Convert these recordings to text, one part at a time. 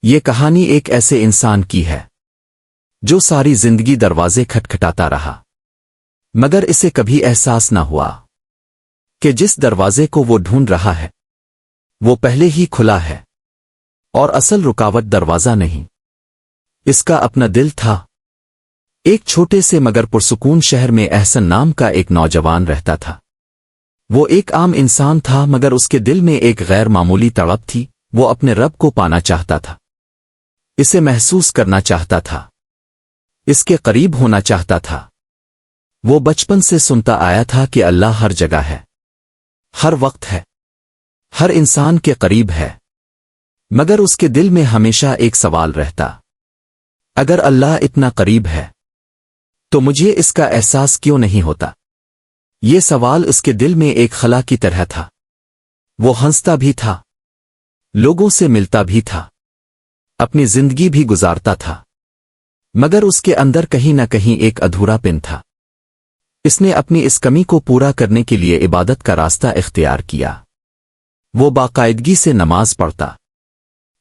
یہ کہانی ایک ایسے انسان کی ہے جو ساری زندگی دروازے کھٹکھٹاتا رہا، مگر اسے کبھی احساس نہ ہوا کہ جس دروازے کو وہ ڈھونڈ رہا ہے وہ پہلے ہی کھلا ہے، اور اصل رکاوٹ دروازہ نہیں، اس کا اپنا دل تھا۔ ایک چھوٹے سے مگر پرسکون شہر میں احسن نام کا ایک نوجوان رہتا تھا۔ وہ ایک عام انسان تھا، مگر اس کے دل میں ایک غیر معمولی تڑپ تھی۔ وہ اپنے رب کو پانا چاہتا تھا، اسے محسوس کرنا چاہتا تھا، اس کے قریب ہونا چاہتا تھا۔ وہ بچپن سے سنتا آیا تھا کہ اللہ ہر جگہ ہے، ہر وقت ہے، ہر انسان کے قریب ہے، مگر اس کے دل میں ہمیشہ ایک سوال رہتا، اگر اللہ اتنا قریب ہے تو مجھے اس کا احساس کیوں نہیں ہوتا؟ یہ سوال اس کے دل میں ایک خلا کی طرح تھا۔ وہ ہنستا بھی تھا، لوگوں سے ملتا بھی تھا، اپنی زندگی بھی گزارتا تھا، مگر اس کے اندر کہیں نہ کہیں ایک ادھورا پن تھا۔ اس نے اپنی اس کمی کو پورا کرنے کے لیے عبادت کا راستہ اختیار کیا۔ وہ باقاعدگی سے نماز پڑھتا،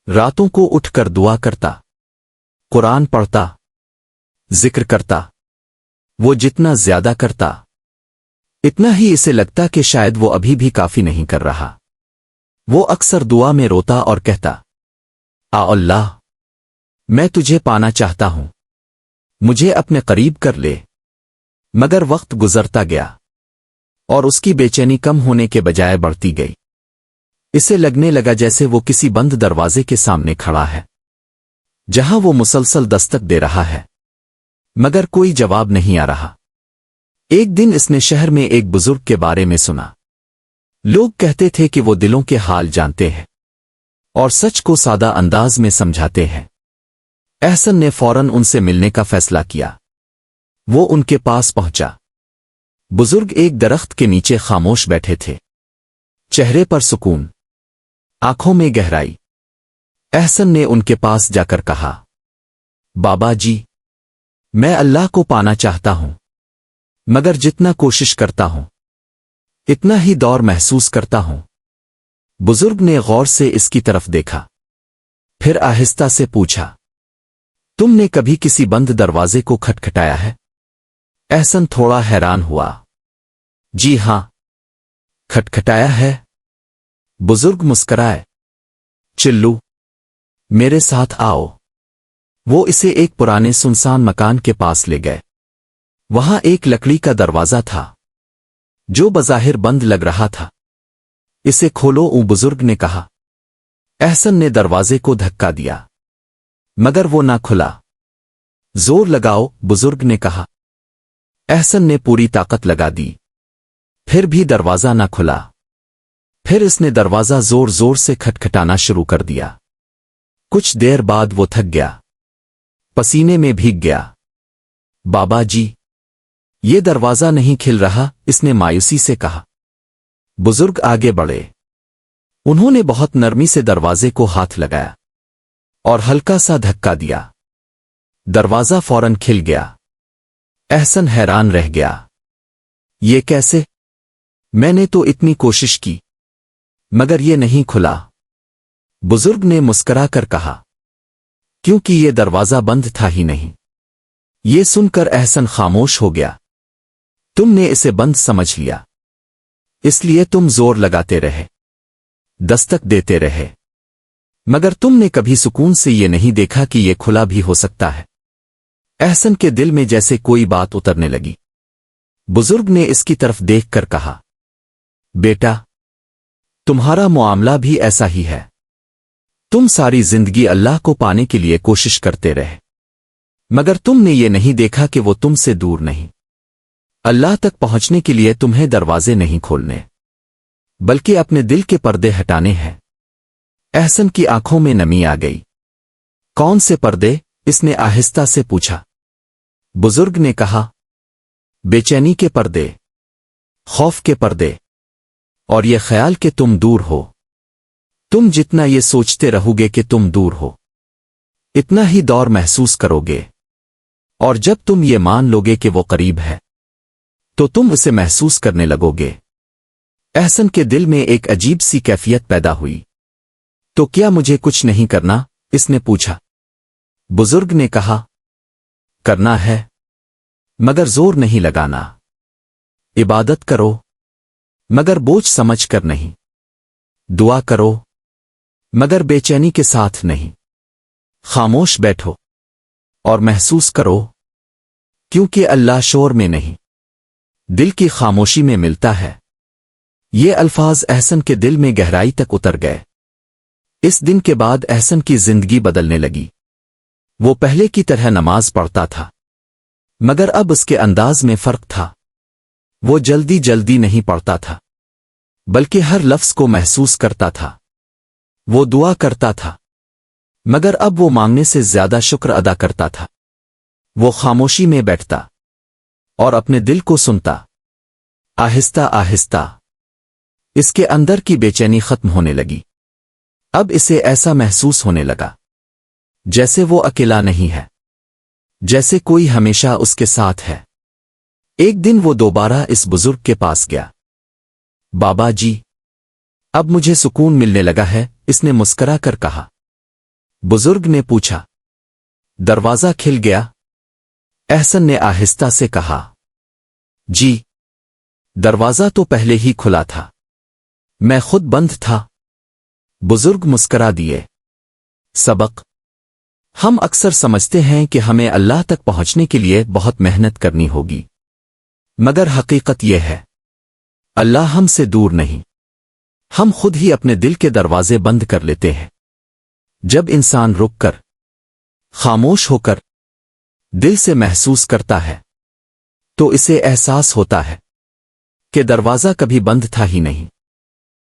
راتوں کو اٹھ کر دعا کرتا، قرآن پڑھتا، ذکر کرتا۔ وہ جتنا زیادہ کرتا اتنا ہی اسے لگتا کہ شاید وہ ابھی بھی کافی نہیں کر رہا۔ وہ اکثر دعا میں روتا اور کہتا، اللہ، میں تجھے پانا چاہتا ہوں، مجھے اپنے قریب کر لے۔ مگر وقت گزرتا گیا اور اس کی بے چینی کم ہونے کے بجائے بڑھتی گئی۔ اسے لگنے لگا جیسے وہ کسی بند دروازے کے سامنے کھڑا ہے، جہاں وہ مسلسل دستک دے رہا ہے مگر کوئی جواب نہیں آ رہا۔ ایک دن اس نے شہر میں ایک بزرگ کے بارے میں سنا۔ لوگ کہتے تھے کہ وہ دلوں کے حال جانتے ہیں اور سچ کو سادہ انداز میں سمجھاتے ہیں۔ احسن نے فوراً ان سے ملنے کا فیصلہ کیا۔ وہ ان کے پاس پہنچا۔ بزرگ ایک درخت کے نیچے خاموش بیٹھے تھے، چہرے پر سکون، آنکھوں میں گہرائی۔ احسن نے ان کے پاس جا کر کہا، بابا جی، میں اللہ کو پانا چاہتا ہوں، مگر جتنا کوشش کرتا ہوں اتنا ہی دور محسوس کرتا ہوں۔ بزرگ نے غور سے اس کی طرف دیکھا، پھر آہستہ سے پوچھا، تم نے کبھی کسی بند دروازے کو کھٹکھٹایا ہے؟ احسن تھوڑا حیران ہوا۔ جی ہاں، کھٹکھٹایا ہے۔ بزرگ مسکرائے، چلو میرے ساتھ آؤ۔ وہ اسے ایک پرانے سنسان مکان کے پاس لے گئے۔ وہاں ایک لکڑی کا دروازہ تھا جو بظاہر بند لگ رہا تھا۔ اسے کھولو، بزرگ نے کہا۔ احسن نے دروازے کو دھکا دیا مگر وہ نہ کھلا۔ زور لگاؤ، بزرگ نے کہا۔ احسن نے پوری طاقت لگا دی، پھر بھی دروازہ نہ کھلا۔ پھر اس نے دروازہ زور زور سے کھٹکھٹانا شروع کر دیا۔ کچھ دیر بعد وہ تھک گیا، پسینے میں بھیگ گیا۔ بابا جی، یہ دروازہ نہیں کھل رہا، اس نے مایوسی سے کہا۔ بزرگ آگے بڑھے، انہوں نے بہت نرمی سے دروازے کو ہاتھ لگایا اور ہلکا سا دھکا دیا۔ دروازہ فوراً کھل گیا۔ احسن حیران رہ گیا، یہ کیسے؟ میں نے تو اتنی کوشش کی مگر یہ نہیں کھلا۔ بزرگ نے مسکرا کر کہا، کیونکہ یہ دروازہ بند تھا ہی نہیں۔ یہ سن کر احسن خاموش ہو گیا۔ تم نے اسے بند سمجھ لیا، اس لیے تم زور لگاتے رہے، دستک دیتے رہے، مگر تم نے کبھی سکون سے یہ نہیں دیکھا کہ یہ کھلا بھی ہو سکتا ہے۔ احسن کے دل میں جیسے کوئی بات اترنے لگی۔ بزرگ نے اس کی طرف دیکھ کر کہا، بیٹا، تمہارا معاملہ بھی ایسا ہی ہے۔ تم ساری زندگی اللہ کو پانے کے لیے کوشش کرتے رہے، مگر تم نے یہ نہیں دیکھا کہ وہ تم سے دور نہیں۔ اللہ تک پہنچنے کے لیے تمہیں دروازے نہیں کھولنے بلکہ اپنے دل کے پردے ہٹانے ہیں۔ احسن کی آنکھوں میں نمی آ گئی۔ کون سے پردے؟ اس نے آہستہ سے پوچھا۔ بزرگ نے کہا، بے چینی کے پردے، خوف کے پردے، اور یہ خیال کہ تم دور ہو۔ تم جتنا یہ سوچتے رہو گے کہ تم دور ہو اتنا ہی دور محسوس کرو گے، اور جب تم یہ مان لو گے کہ وہ قریب ہے تو تم اسے محسوس کرنے لگو گے۔ احسن کے دل میں ایک عجیب سی کیفیت پیدا ہوئی۔ تو کیا مجھے کچھ نہیں کرنا؟ اس نے پوچھا۔ بزرگ نے کہا، کرنا ہے مگر زور نہیں لگانا، عبادت کرو مگر بوجھ سمجھ کر نہیں، دعا کرو مگر بے چینی کے ساتھ نہیں، خاموش بیٹھو اور محسوس کرو، کیونکہ اللہ شور میں نہیں، دل کی خاموشی میں ملتا ہے۔ یہ الفاظ احسن کے دل میں گہرائی تک اتر گئے۔ اس دن کے بعد احسن کی زندگی بدلنے لگی۔ وہ پہلے کی طرح نماز پڑھتا تھا، مگر اب اس کے انداز میں فرق تھا۔ وہ جلدی جلدی نہیں پڑھتا تھا، بلکہ ہر لفظ کو محسوس کرتا تھا۔ وہ دعا کرتا تھا، مگر اب وہ مانگنے سے زیادہ شکر ادا کرتا تھا۔ وہ خاموشی میں بیٹھتا اور اپنے دل کو سنتا۔ آہستہ آہستہ اس کے اندر کی بے چینی ختم ہونے لگی۔ اب اسے ایسا محسوس ہونے لگا جیسے وہ اکیلا نہیں ہے، جیسے کوئی ہمیشہ اس کے ساتھ ہے۔ ایک دن وہ دوبارہ اس بزرگ کے پاس گیا۔ بابا جی، اب مجھے سکون ملنے لگا ہے، اس نے مسکرا کر کہا۔ بزرگ نے پوچھا، دروازہ کھل گیا؟ احسن نے آہستہ سے کہا، جی، دروازہ تو پہلے ہی کھلا تھا، میں خود بند تھا۔ بزرگ مسکرا دیے۔ سبق: ہم اکثر سمجھتے ہیں کہ ہمیں اللہ تک پہنچنے کے لیے بہت محنت کرنی ہوگی، مگر حقیقت یہ ہے اللہ ہم سے دور نہیں، ہم خود ہی اپنے دل کے دروازے بند کر لیتے ہیں۔ جب انسان رک کر، خاموش ہو کر، دل سے محسوس کرتا ہے تو اسے احساس ہوتا ہے کہ دروازہ کبھی بند تھا ہی نہیں۔